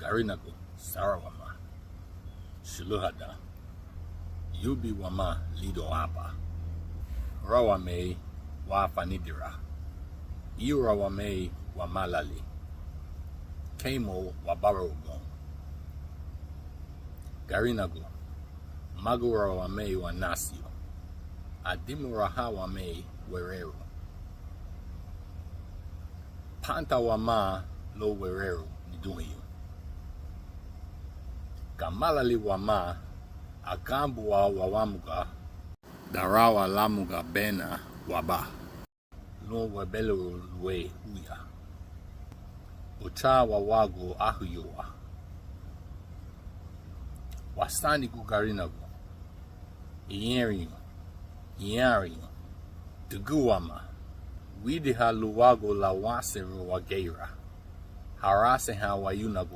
Garinagu, Sarawama, Shiluhada, Yubi Wama Lido Apa, Rawame Wafanidira, Irawame Wamalali, Kamo Wabarogon, Garinagu, Magurawame Wanasio, Adimurahawame Werero, Pantawama Lo Werero Niduyo, Kamalali Wama, Agambua Wawamuga, Darawa Lamuga Bena Waba, No Webelo Lue Huya, Ucha Wawago Ahuyua, Wasani Garinagu, Iari, Tuguama, Widiha Luwago La Waseru Wageira, Haraseha Wayunagu.